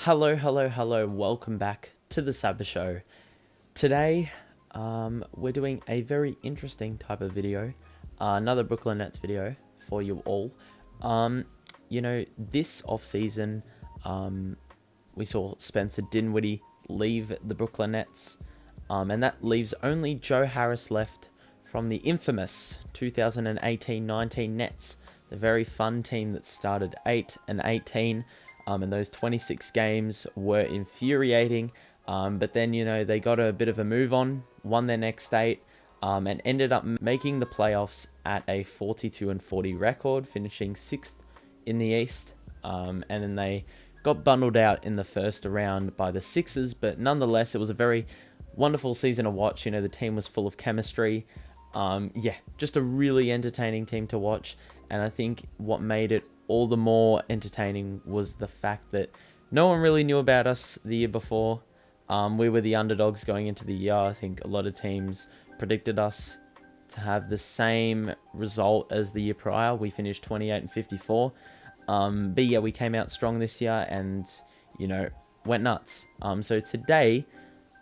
Hello. Welcome back to the Saba Show. Today, we're doing a very interesting type of video. Another Brooklyn Nets video for you all. This offseason, we saw Spencer Dinwiddie leave the Brooklyn Nets. And that leaves only Joe Harris left from the infamous 2018-19 Nets. The very fun team that started 8-18. And those 26 games were infuriating. But then, they got a bit of a move on, won their next 8, and ended up making the playoffs at a 42-40 record, finishing 6th in the East. And then they got bundled out in the first round by the Sixers. But nonetheless, it was a very wonderful season to watch. The team was full of chemistry. Just a really entertaining team to watch. And I think what made it all the more entertaining was the fact that no one really knew about us the year before. We were the underdogs going into the year. I think a lot of teams predicted us to have the same result as the year prior. We finished 28-54. But we came out strong this year and, went nuts. So today,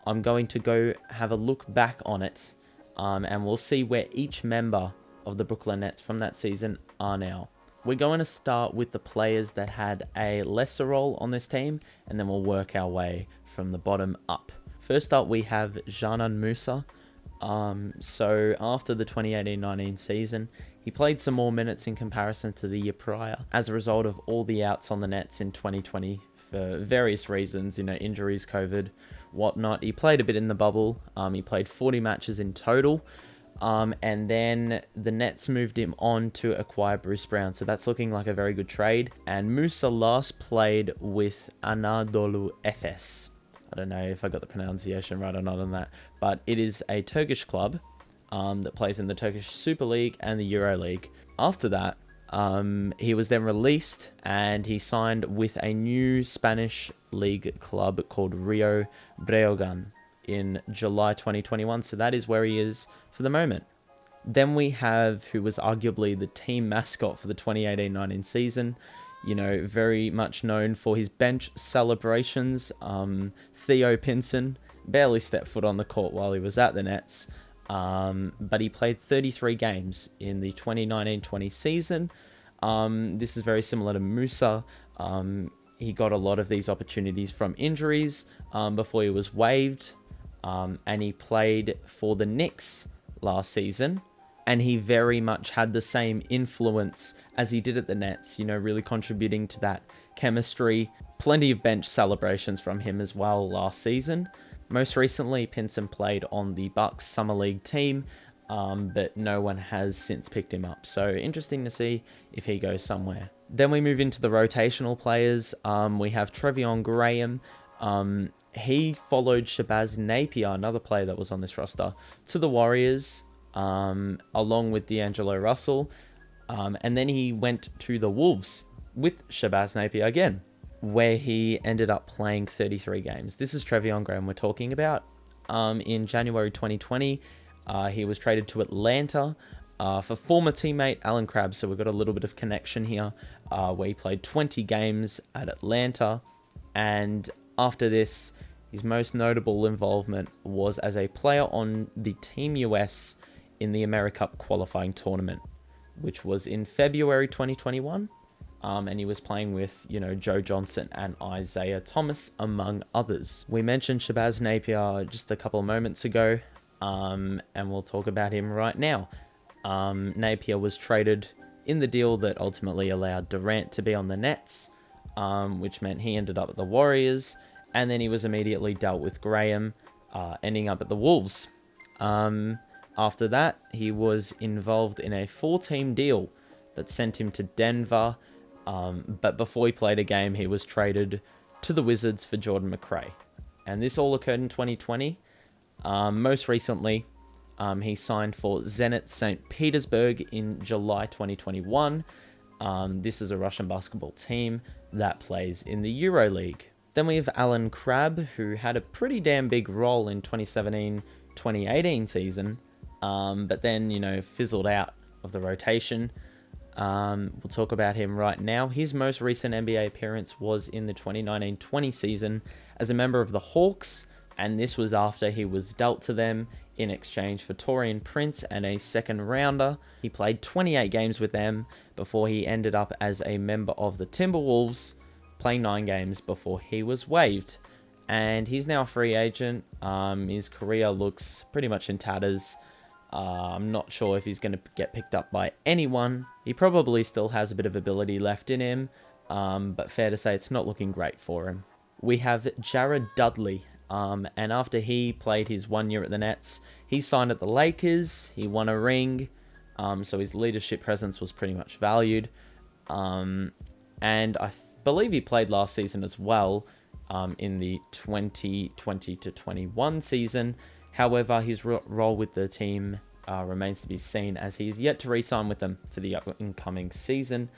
I'm going to go have a look back on it. And we'll see where each member of the Brooklyn Nets from that season are now. We're going to start with the players that had a lesser role on this team, and then we'll work our way from the bottom up. First up, we have Janan Musa. So after the 2018-19 season, he played some more minutes in comparison to the year prior as a result of all the outs on the Nets in 2020 for various reasons, injuries, COVID, whatnot. He played a bit in the bubble. He played 40 matches in total. And then the Nets moved him on to acquire Bruce Brown. So that's looking like a very good trade. And Musa last played with Anadolu Efes. I don't know if I got the pronunciation right or not on that. But it is a Turkish club that plays in the Turkish Super League and the Euro League. After that, he was then released and he signed with a new Spanish league club called Rio Breogán in July 2021. So that is where he is for the moment. Then we have who was arguably the team mascot for the 2018-19 season, very much known for his bench celebrations. Theo Pinson barely stepped foot on the court while he was at the Nets, but he played 33 games in the 2019-20 season. This is very similar to Musa. He got a lot of these opportunities from injuries before he was waived. And he played for the Knicks last season, and he very much had the same influence as he did at the Nets, really contributing to that chemistry. Plenty of bench celebrations from him as well last season. Most recently, Pinson played on the Bucks Summer League team, but no one has since picked him up. So interesting to see if he goes somewhere. Then we move into the rotational players. We have Trevione Graham. He followed Shabazz Napier, another player that was on this roster, to the Warriors, along with D'Angelo Russell. And then he went to the Wolves with Shabazz Napier again, where he ended up playing 33 games. This is Trevione Graham we're talking about. In January 2020, he was traded to Atlanta for former teammate Alan Crabb. So we've got a little bit of connection here, where he played 20 games at Atlanta. And after this, his most notable involvement was as a player on the Team US in the AmeriCup qualifying tournament, which was in February 2021. And he was playing with, Joe Johnson and Isaiah Thomas, among others. We mentioned Shabazz Napier just a couple of moments ago, and we'll talk about him right now. Napier was traded in the deal that ultimately allowed Durant to be on the Nets, which meant he ended up at the Warriors, and then he was immediately dealt with Graham, ending up at the Wolves. After that, he was involved in a 4-team deal that sent him to Denver, but before he played a game, he was traded to the Wizards for Jordan McRae. And this all occurred in 2020. Most recently, he signed for Zenit St. Petersburg in July 2021. This is a Russian basketball team that plays in the Euro League. Then we have Alan Crabb, who had a pretty damn big role in 2017-2018 season, but then, fizzled out of the rotation. We'll talk about him right now. His most recent NBA appearance was in the 2019-20 season as a member of the Hawks, and this was after he was dealt to them in exchange for Taurean Prince and a second rounder. He played 28 games with them before he ended up as a member of the Timberwolves, playing 9 games before he was waived. And he's now a free agent. His career looks pretty much in tatters. I'm not sure if he's going to get picked up by anyone. He probably still has a bit of ability left in him, but fair to say it's not looking great for him. We have Jared Dudley, and after he played his 1 year at the Nets, he signed at the Lakers. He won a ring, so his leadership presence was pretty much valued. And I believe he played last season as well, in the 2020-21 season. However, his role with the team remains to be seen, as he is yet to re-sign with them for the incoming season.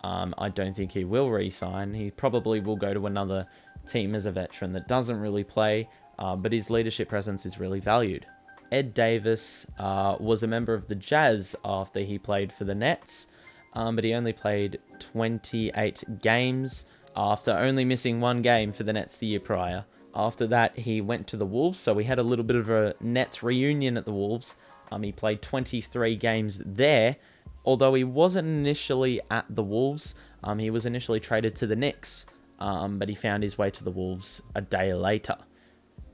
I don't think he will re-sign. He probably will go to another team as a veteran that doesn't really play, but his leadership presence is really valued. Ed Davis was a member of the Jazz after he played for the Nets, but he only played 28 games after only missing 1 game for the Nets the year prior. After that, he went to the Wolves, so we had a little bit of a Nets reunion at the Wolves. He played 23 games there, although he wasn't initially at the Wolves. He was initially traded to the Knicks, but he found his way to the Wolves a day later.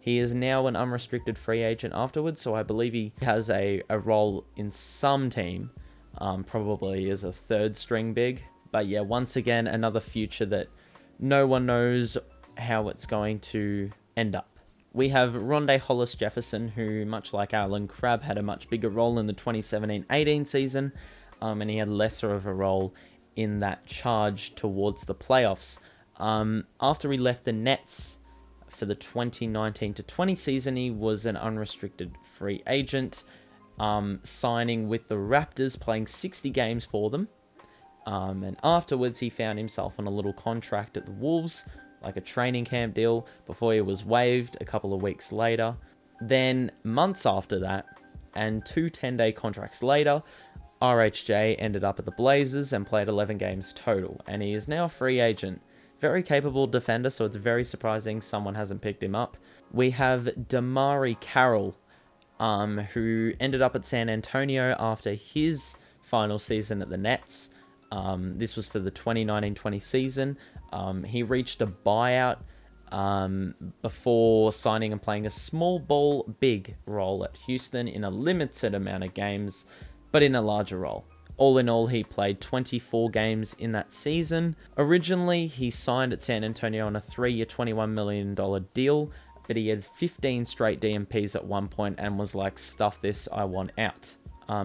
He is now an unrestricted free agent afterwards, so I believe he has a role in some team, probably as a third string big. But yeah, once again, another future that no one knows how it's going to end up. We have Rendez, Hollis, Jefferson, who, much like Alan Crabb, had a much bigger role in the 2017-18 season, and he had lesser of a role in that charge towards the playoffs. After he left the Nets for the 2019-20 season, he was an unrestricted free agent, signing with the Raptors, playing 60 games for them. And afterwards, he found himself on a little contract at the Wolves, like a training camp deal, before he was waived a couple of weeks later. Then, months after that, and 2 10-day contracts later, RHJ ended up at the Blazers and played 11 games total, and he is now a free agent. Very capable defender, so it's very surprising someone hasn't picked him up. We have Damari Carroll, who ended up at San Antonio after his final season at the Nets. This was for the 2019-20 season. He reached a buyout before signing and playing a small ball big role at Houston in a limited amount of games, but in a larger role. All in all, he played 24 games in that season. Originally, he signed at San Antonio on a 3-year, $21 million deal, but he had 15 straight DMPs at one point and was like, stuff this, I want out.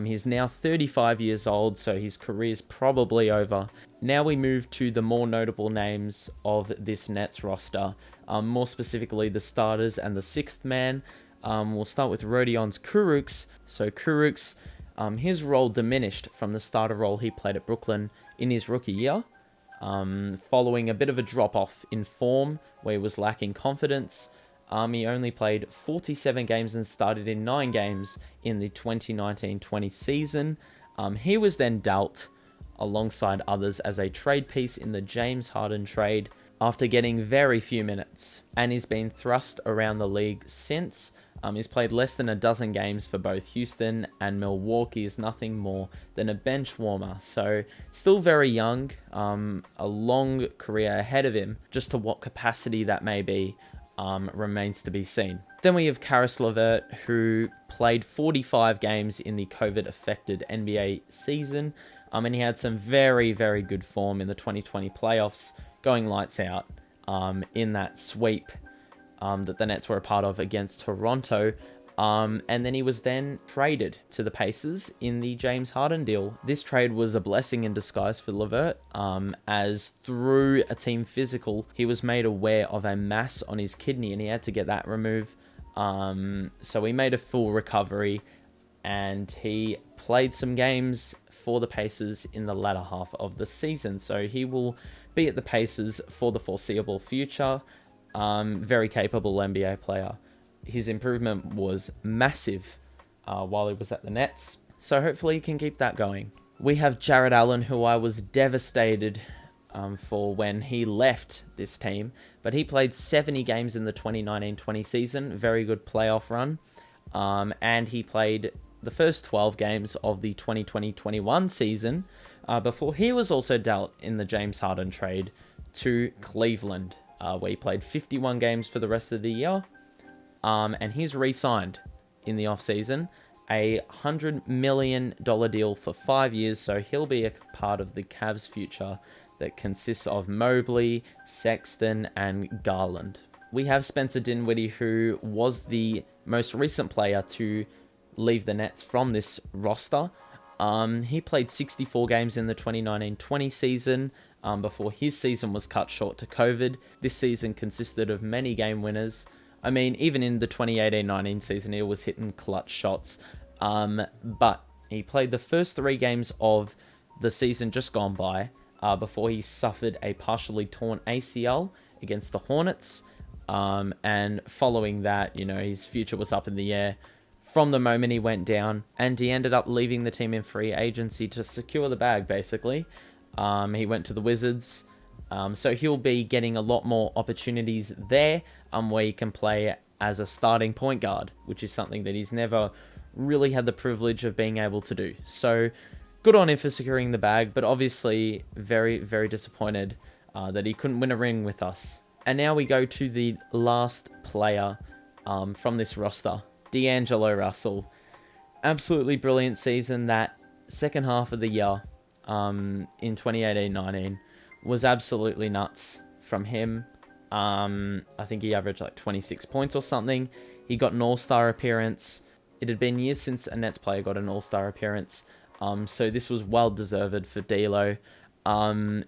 He's now 35 years old, so his career's probably over. Now we move to the more notable names of this Nets roster, more specifically the starters and the sixth man. We'll start with Rodion's Kurucs. So Kurucs, his role diminished from the starter role he played at Brooklyn in his rookie year, following a bit of a drop-off in form where he was lacking confidence. He only played 47 games and started in 9 games in the 2019-20 season. He was then dealt alongside others as a trade piece in the James Harden trade after getting very few minutes, and he's been thrust around the league since. He's played less than a dozen games for both Houston and Milwaukee, is nothing more than a bench warmer. So still very young, a long career ahead of him. Just to what capacity that may be remains to be seen. Then we have Caris LeVert, who played 45 games in the COVID-affected NBA season, and he had some very, very good form in the 2020 playoffs, going lights out in that sweep that the Nets were a part of against Toronto. And then he was then traded to the Pacers in the James Harden deal. This trade was a blessing in disguise for LeVert, as through a team physical, he was made aware of a mass on his kidney and he had to get that removed. So he made a full recovery and he played some games for the Pacers in the latter half of the season. So he will be at the Pacers for the foreseeable future. Very capable NBA player. His improvement was massive while he was at the Nets, so hopefully he can keep that going. We have Jarrett Allen, who I was devastated for when he left this team. But he played 70 games in the 2019-20 season. Very good playoff run. And he played the first 12 games of the 2020-21 season before he was also dealt in the James Harden trade to Cleveland, where he played 51 games for the rest of the year. And he's re-signed in the offseason. A $100 million deal for 5 years, so he'll be a part of the Cavs' future that consists of Mobley, Sexton, and Garland. We have Spencer Dinwiddie, who was the most recent player to leave the Nets from this roster. He played 64 games in the 2019-20 season before his season was cut short to COVID. This season consisted of many game winners. I mean, even in the 2018-19 season, he was hitting clutch shots. But he played the first 3 games of the season just gone by before he suffered a partially torn ACL against the Hornets. And following that, his future was up in the air from the moment he went down. And he ended up leaving the team in free agency to secure the bag, basically. He went to the Wizards. So he'll be getting a lot more opportunities there where he can play as a starting point guard, which is something that he's never really had the privilege of being able to do. So good on him for securing the bag, but obviously very, very disappointed that he couldn't win a ring with us. And now we go to the last player from this roster, D'Angelo Russell. Absolutely brilliant season. That second half of the year in 2018-19 was absolutely nuts from him. I think he averaged like 26 points or something. He got an all-star appearance. It had been years since a Nets player got an all-star appearance. So this was well-deserved for D'Lo.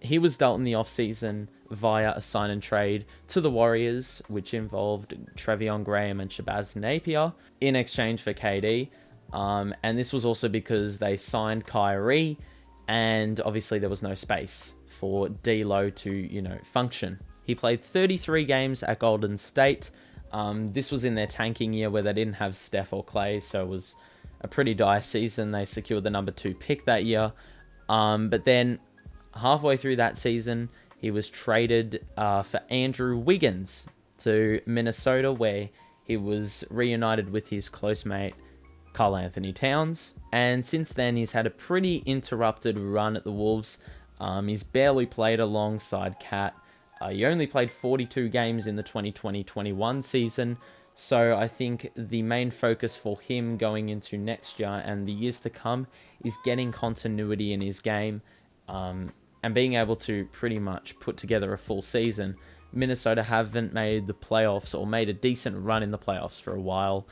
He was dealt in the offseason via a sign and trade to the Warriors, which involved Trevione Graham and Shabazz Napier in exchange for KD. And this was also because they signed Kyrie, and obviously there was no space for D'Lo to, function. He played 33 games at Golden State. This was in their tanking year where they didn't have Steph or Clay, so it was a pretty dire season. They secured the number 2 pick that year. But then halfway through that season, he was traded for Andrew Wiggins to Minnesota, where he was reunited with his close mate, Karl Anthony Towns. And since then, he's had a pretty interrupted run at the Wolves. He's barely played alongside Cat. He only played 42 games in the 2020-21 season, so I think the main focus for him going into next year and the years to come is getting continuity in his game and being able to pretty much put together a full season. Minnesota haven't made the playoffs or made a decent run in the playoffs for a while,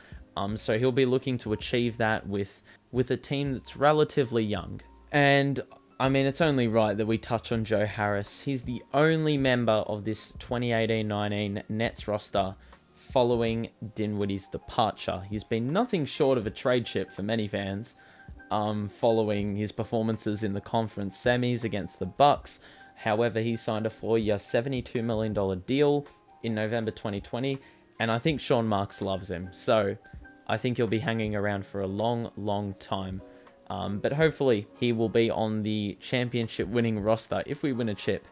so he'll be looking to achieve that with a team that's relatively young. And I mean, it's only right that we touch on Joe Harris. He's the only member of this 2018-19 Nets roster following Dinwiddie's departure. He's been nothing short of a trade chip for many fans, following his performances in the conference semis against the Bucks. However, he signed a 4-year, $72 million deal in November 2020, and I think Sean Marks loves him. So I think he'll be hanging around for a long, long time. But hopefully he will be on the championship winning roster if we win a chip,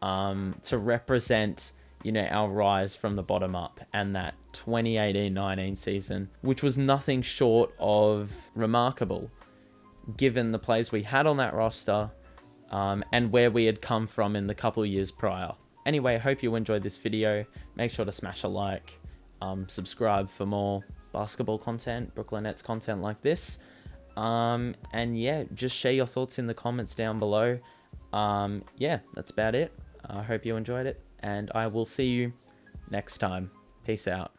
to represent, our rise from the bottom up and that 2018-19 season, which was nothing short of remarkable given the players we had on that roster, and where we had come from in the couple of years prior. Anyway, I hope you enjoyed this video. Make sure to smash a like, subscribe for more basketball content, Brooklyn Nets content like this. And yeah, just share your thoughts in the comments down below. Yeah, that's about it. I hope you enjoyed it, and I will see you next time. Peace out.